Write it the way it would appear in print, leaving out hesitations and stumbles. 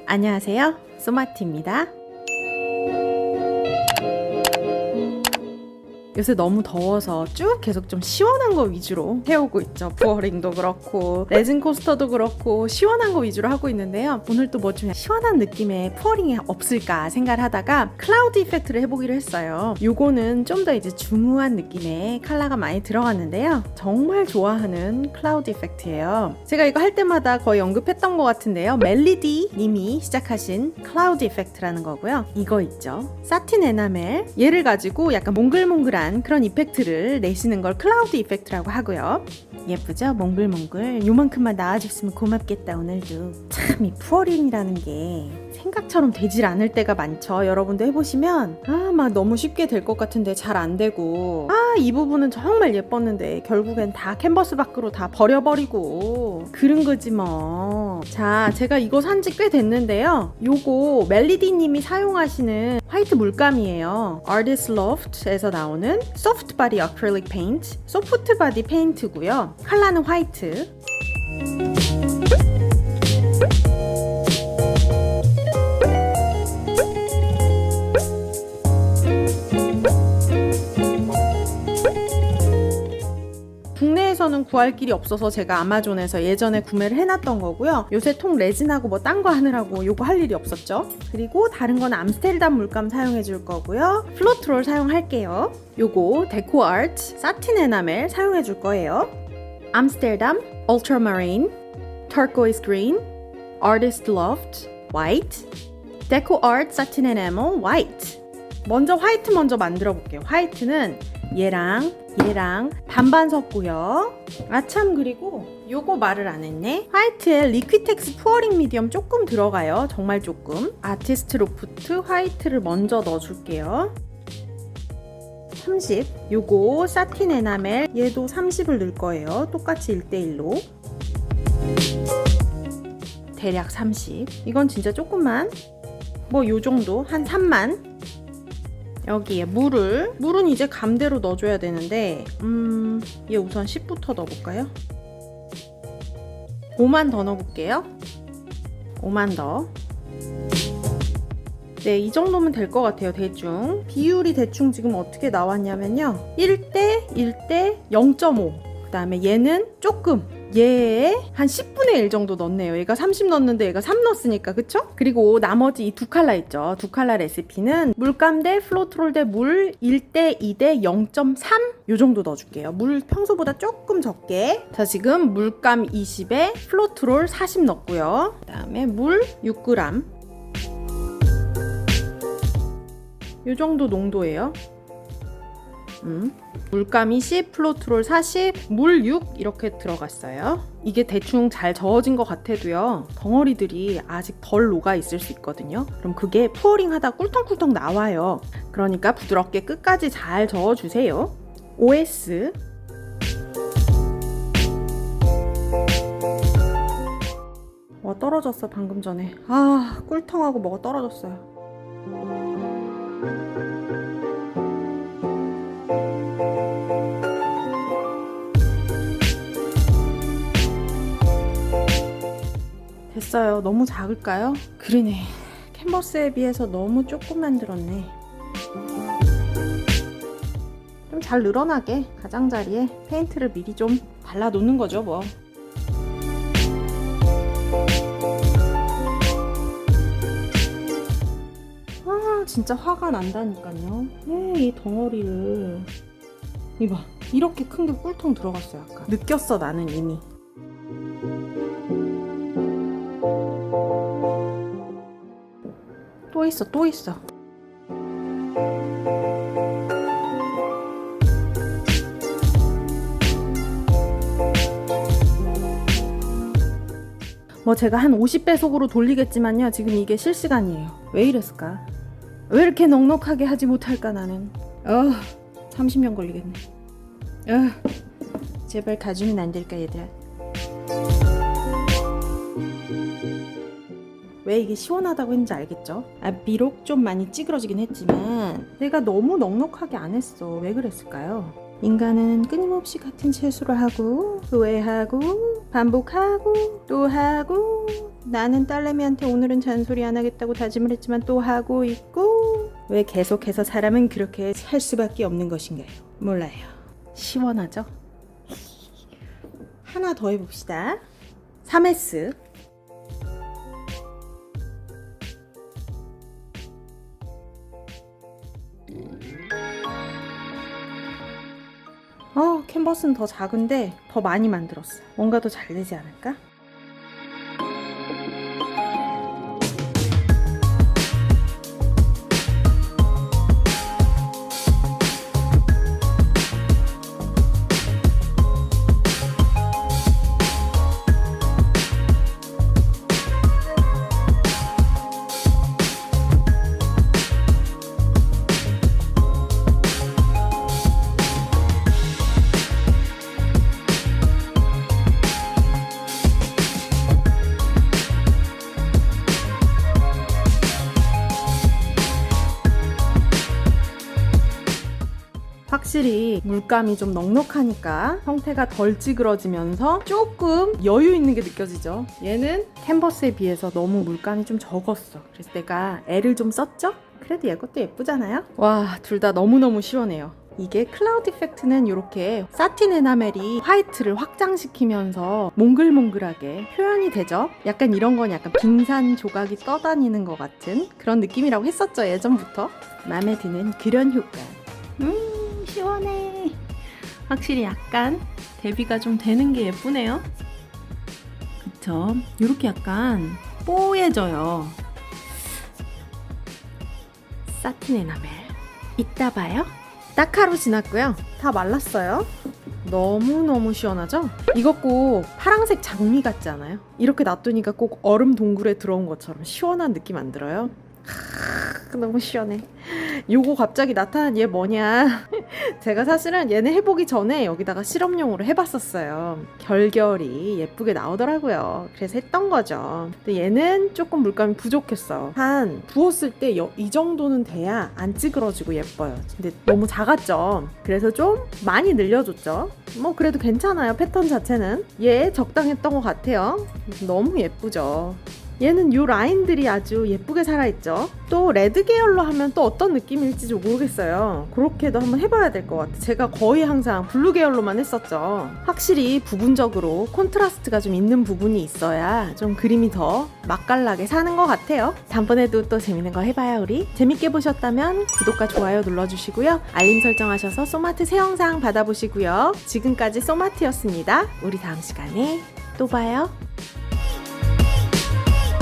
안녕하세요, 소마티입니다. 요새 너무 더워서 쭉 계속 좀 시원한 거 위주로 해오고 있죠. 부어링도 그렇고 레진 코스터도 그렇고 시원한 거 위주로 하고 있는데요. 오늘 또 뭐 좀 시원한 느낌의 푸어링이 없을까 생각을 하다가 클라우드 이펙트를 해보기로 했어요. 요거는 좀 더 이제 중후한 느낌의 컬러가 많이 들어갔는데요. 정말 좋아하는 클라우드 이펙트예요. 제가 이거 할 때마다 거의 언급했던 것 같은데요. 멜리디 님이 시작하신 클라우드 이펙트라는 거고요. 이거 있죠, 사틴 에나멜, 얘를 가지고 약간 몽글몽글한 그런 이펙트를 내시는 걸 클라우드 이펙트라고 하고요. 예쁘죠? 몽글몽글. 요만큼만 나와줬으면 고맙겠다. 오늘도 참 이 푸어링이라는 게 생각처럼 되질 않을 때가 많죠. 여러분도 해보시면 막 너무 쉽게 될 것 같은데 잘 안 되고, 이 부분은 정말 예뻤는데 결국엔 다 캔버스 밖으로 다 버려버리고 그런 거지 뭐. 자, 제가 이거 산지 꽤 됐는데요. 요거 멜리디 님이 사용하시는 화이트 물감이에요. Artist Loft에서 나오는 소프트 바디 어크릴릭 페인트, 소프트 바디 페인트고요. 컬러는 화이트. 국내에서는 구할 길이 없어서 제가 아마존에서 예전에 구매를 해놨던 거고요. 요새 통 레진하고 뭐 딴 거 하느라고 요거 할 일이 없었죠. 그리고 다른 건 암스테르담 물감 사용해 줄 거고요. 플로트롤 사용할게요. 요거 데코 아트 사틴 에나멜 사용해 줄 거예요. 암스테르담 울트라마린, 터코이스 그린, 아티스트 로프트 화이트, 데코 아트 사틴 에나멜 화이트. 먼저 화이트 먼저 만들어 볼게요. 화이트는 얘랑 반반 섞고요. 아참, 그리고 요거 말을 안 했네. 화이트에 리퀴텍스 푸어링 미디엄 조금 들어가요. 정말 조금. 아티스트 로프트 화이트를 먼저 넣어줄게요. 30. 요거 사틴 에나멜 얘도 30을 넣을 거예요. 똑같이 1대1로. 대략 30. 이건 진짜 조금만. 뭐 요 정도 한 3만. 여기에 물은 이제 감대로 넣어줘야 되는데 얘 우선 10부터 넣어볼까요? 5만 더 넣어볼게요. 5만 더. 네, 이 정도면 될 것 같아요. 대충 비율이 대충 지금 어떻게 나왔냐면요, 1대 1대 0.5. 그 다음에 얘는 조금, 얘에 한 10분의 1 정도 넣었네요. 얘가 30 넣었는데 얘가 3 넣었으니까, 그쵸? 그리고 나머지 이 두 컬러 있죠. 두 컬러 레시피는 물감 대 플로트롤 대 물 1대 2대 0.3 요 정도 넣어줄게요. 물 평소보다 조금 적게. 자, 지금 물감 20에 플로트롤 40 넣었고요. 그 다음에 물 6g. 요 정도 농도예요. 물감 20, 플로트롤 40, 물 6 이렇게 들어갔어요. 이게 대충 잘 저어진 것 같아도요, 덩어리들이 아직 덜 녹아 있을 수 있거든요. 그럼 그게 푸어링 하다 꿀떡꿀떡 나와요. 그러니까 부드럽게 끝까지 잘 저어주세요. OS. 뭐가 떨어졌어 방금 전에. 꿀통하고 뭐가 떨어졌어요. 됐어요. 너무 작을까요? 그러네. 캔버스에 비해서 너무 조금 만들었네. 좀 잘 늘어나게 가장자리에 페인트를 미리 좀 발라 놓는 거죠 뭐. 진짜 화가 난다니까요. 이 덩어리를 이봐, 이렇게 큰 게 꿀통 들어갔어요. 아까 느꼈어 나는 이미. 또 있어. 뭐 제가 한 50배속으로 돌리겠지만요, 지금 이게 실시간이에요. 왜 이랬을까? 왜 이렇게 넉넉하게 하지 못할까 나는. 30년 걸리겠네. 제발 가주면 안 될까 얘들아. 왜 이게 시원하다고 했는지 알겠죠? 비록 좀 많이 찌그러지긴 했지만 내가 너무 넉넉하게 안 했어. 왜 그랬을까요? 인간은 끊임없이 같은 실수를 하고 후회하고 반복하고 또 하고 나는 딸내미한테 오늘은 잔소리 안 하겠다고 다짐을 했지만 또 하고 있고 왜 계속해서 사람은 그렇게 살 수밖에 없는 것인가요? 몰라요. 시원하죠? 하나 더 해봅시다. 3S 캔버스는 더 작은데 더 많이 만들었어. 뭔가 더 잘 되지 않을까? 확실히 물감이 좀 넉넉하니까 형태가 덜 찌그러지면서 조금 여유 있는 게 느껴지죠. 얘는 캔버스에 비해서 너무 물감이 좀 적었어. 그래서 내가 애를 좀 썼죠? 그래도 이것도 예쁘잖아요? 와, 둘 다 너무너무 시원해요. 이게 클라우드 이펙트는 이렇게 사틴 에나멜이 화이트를 확장시키면서 몽글몽글하게 표현이 되죠. 약간 이런 건 약간 빙산 조각이 떠다니는 것 같은 그런 느낌이라고 했었죠, 예전부터. 마음에 드는 그런 효과. 시원해. 확실히 약간 대비가 좀 되는 게 예쁘네요. 그쵸? 이렇게 약간 뽀얘져요. 사틴 에나멜 이따 봐요. 딱 하루 지났고요. 다 말랐어요. 너무너무 시원하죠? 이거 꼭 파랑색 장미 같지 않아요? 이렇게 놔두니까 꼭 얼음 동굴에 들어온 것처럼 시원한 느낌 안 들어요? 너무 시원해. 요거 갑자기 나타난 얘 뭐냐. 제가 사실은 얘네 해보기 전에 여기다가 실험용으로 해봤었어요. 결결이 예쁘게 나오더라고요. 그래서 했던 거죠. 근데 얘는 조금 물감이 부족했어. 한 부었을 때 이 정도는 돼야 안 찌그러지고 예뻐요. 근데 너무 작았죠. 그래서 좀 많이 늘려줬죠. 뭐 그래도 괜찮아요. 패턴 자체는 얘 적당했던 것 같아요. 너무 예쁘죠. 얘는 요 라인들이 아주 예쁘게 살아있죠. 또 레드 계열로 하면 또 어떤 느낌일지 좀 모르겠어요. 그렇게도 한번 해봐야 될 것 같아요. 제가 거의 항상 블루 계열로만 했었죠. 확실히 부분적으로 콘트라스트가 좀 있는 부분이 있어야 좀 그림이 더 맛깔나게 사는 것 같아요. 다음번에도 또 재밌는 거 해봐요 우리. 재밌게 보셨다면 구독과 좋아요 눌러주시고요. 알림 설정하셔서 소마트 새 영상 받아보시고요. 지금까지 소마트였습니다. 우리 다음 시간에 또 봐요.